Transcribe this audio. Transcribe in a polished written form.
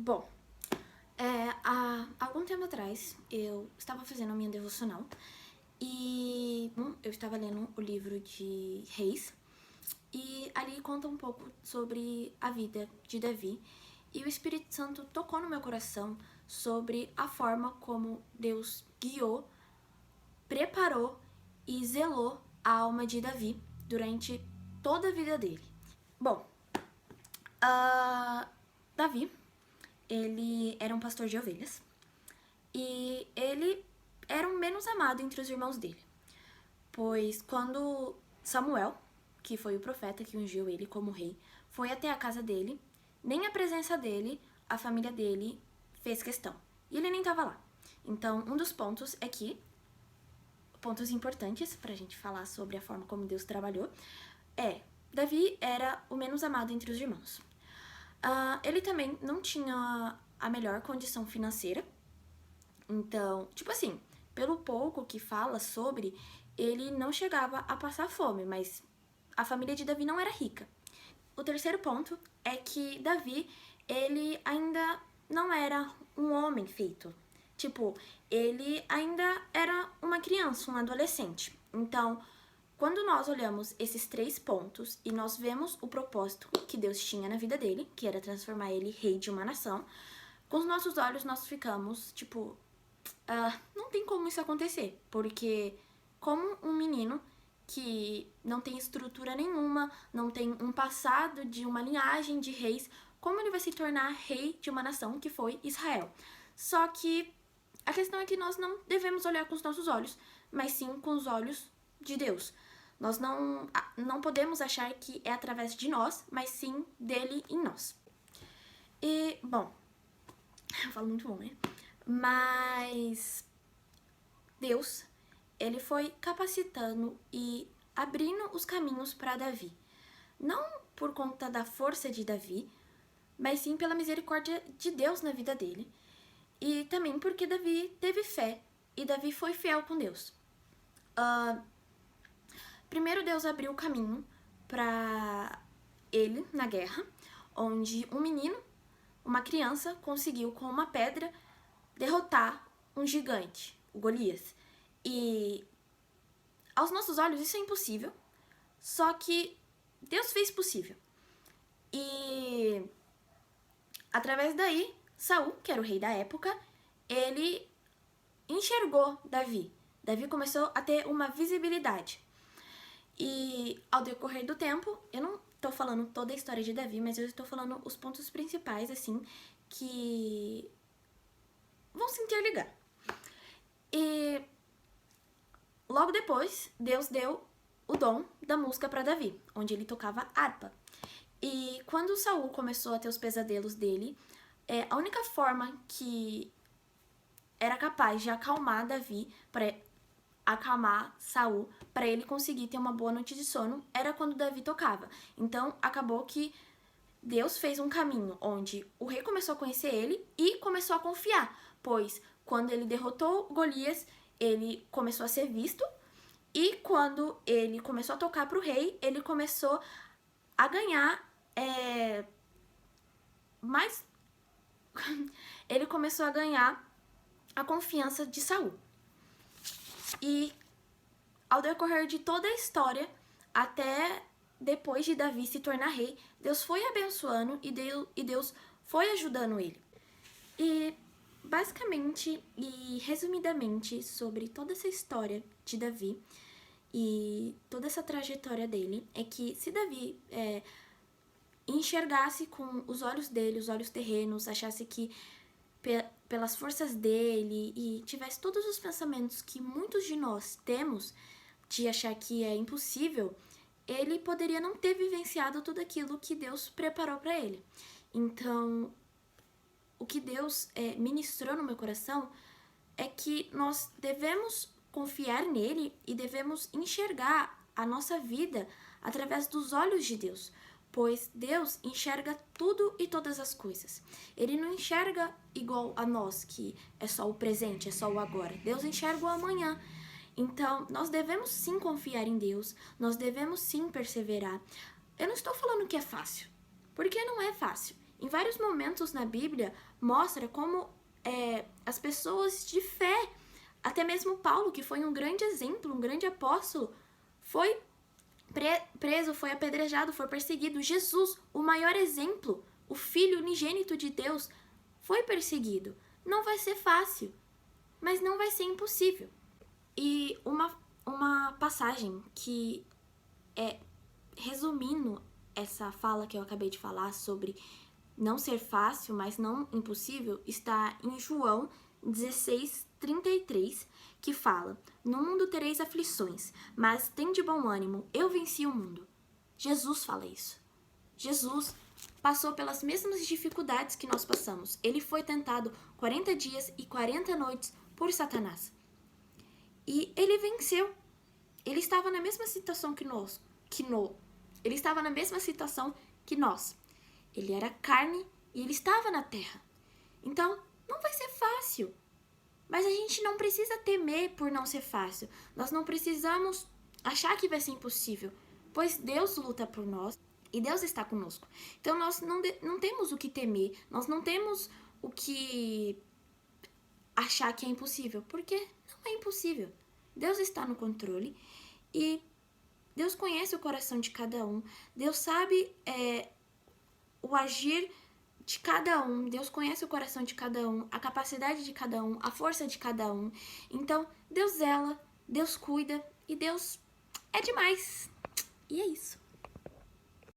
Bom, há algum tempo atrás eu estava fazendo a minha devocional e eu estava lendo o livro de Reis e ali conta um pouco sobre a vida de Davi e o Espírito Santo tocou no meu coração sobre a forma como Deus guiou, preparou e zelou a alma de Davi durante toda a vida dele. Bom, Davi, ele era um pastor de ovelhas e ele era o menos amado entre os irmãos dele, pois quando Samuel, que foi o profeta que ungiu ele como rei, foi até a casa dele, nem a presença dele, a família dele fez questão, e ele nem estava lá. Então, um dos pontos é que, pontos importantes pra gente falar sobre a forma como Deus trabalhou, Davi era o menos amado entre os irmãos. Ele também não tinha a melhor condição financeira. Então, tipo assim, pelo pouco que fala sobre, ele não chegava a passar fome, mas a família de Davi não era rica. O terceiro ponto é que Davi, ele ainda não era um homem feito. Tipo, ele ainda era uma criança, um adolescente. Então, quando nós olhamos esses 3 pontos e nós vemos o propósito que Deus tinha na vida dele, que era transformar ele rei de uma nação, com os nossos olhos nós ficamos, tipo, não tem como isso acontecer, porque como um menino que não tem estrutura nenhuma, não tem um passado de uma linhagem de reis, como ele vai se tornar rei de uma nação que foi Israel? Só que a questão é que nós não devemos olhar com os nossos olhos, mas sim com os olhos de Deus. Nós não podemos achar que é através de nós, mas sim dele em nós. E, bom, eu falo muito bom, né? Mas Deus, ele foi capacitando e abrindo os caminhos para Davi. Não por conta da força de Davi, mas sim pela misericórdia de Deus na vida dele. E também porque Davi teve fé e Davi foi fiel com Deus. Primeiro Deus abriu o caminho para ele na guerra, onde um menino, uma criança, conseguiu com uma pedra derrotar um gigante, o Golias. E aos nossos olhos isso é impossível, só que Deus fez possível. E através daí, Saul, que era o rei da época, ele enxergou Davi. Davi começou a ter uma visibilidade. E ao decorrer do tempo, eu não tô falando toda a história de Davi, mas eu estou falando os pontos principais, assim, que vão se interligar. E logo depois, Deus deu o dom da música para Davi, onde ele tocava harpa. E quando Saul começou a ter os pesadelos dele, a única forma que era capaz de acalmar Davi, para acalmar Saul, para ele conseguir ter uma boa noite de sono, era quando Davi tocava. Então, acabou que Deus fez um caminho onde o rei começou a conhecer ele e começou a confiar, pois quando ele derrotou Golias, ele começou a ser visto, e quando ele começou a tocar para o rei, ele começou a ganhar mais... ele começou a ganhar a confiança de Saul. E ao decorrer de toda a história, até depois de Davi se tornar rei, Deus foi abençoando e Deus foi ajudando ele. E basicamente e resumidamente sobre toda essa história de Davi e toda essa trajetória dele, é que se Davi enxergasse com os olhos dele, os olhos terrenos, achasse que pelas forças dele e tivesse todos os pensamentos que muitos de nós temos de achar que é impossível, ele poderia não ter vivenciado tudo aquilo que Deus preparou para ele. Então, o que Deus ministrou no meu coração é que nós devemos confiar nele e devemos enxergar a nossa vida através dos olhos de Deus, pois Deus enxerga tudo e todas as coisas. Ele não enxerga igual a nós, que é só o presente, é só o agora. Deus enxerga o amanhã. Então, nós devemos sim confiar em Deus, nós devemos sim perseverar. Eu não estou falando que é fácil, porque não é fácil. Em vários momentos na Bíblia, mostra como as pessoas de fé, até mesmo Paulo, que foi um grande exemplo, um grande apóstolo, foi preso, foi apedrejado, foi perseguido. Jesus, o maior exemplo, o Filho unigênito de Deus, foi perseguido. Não vai ser fácil, mas não vai ser impossível. E uma passagem que resumindo essa fala que eu acabei de falar sobre não ser fácil, mas não impossível, está em João 16:33, que fala: no mundo tereis aflições, mas tende bom ânimo, eu venci o mundo. Jesus fala isso. Jesus passou pelas mesmas dificuldades que nós passamos. Ele foi tentado 40 dias e 40 noites por Satanás. E ele venceu. Ele estava na mesma situação que nós. Ele estava na mesma situação que nós. Ele era carne e ele estava na terra. Então, não vai ser fácil. Mas a gente não precisa temer por não ser fácil. Nós não precisamos achar que vai ser impossível, pois Deus luta por nós e Deus está conosco. Então, nós não temos o que temer, nós não temos o que achar que é impossível, porque não é impossível. Deus está no controle e Deus conhece o coração de cada um. Deus sabe o agir de cada um. Deus conhece o coração de cada um, a capacidade de cada um, a força de cada um. Então, Deus zela, Deus cuida e Deus é demais. E é isso.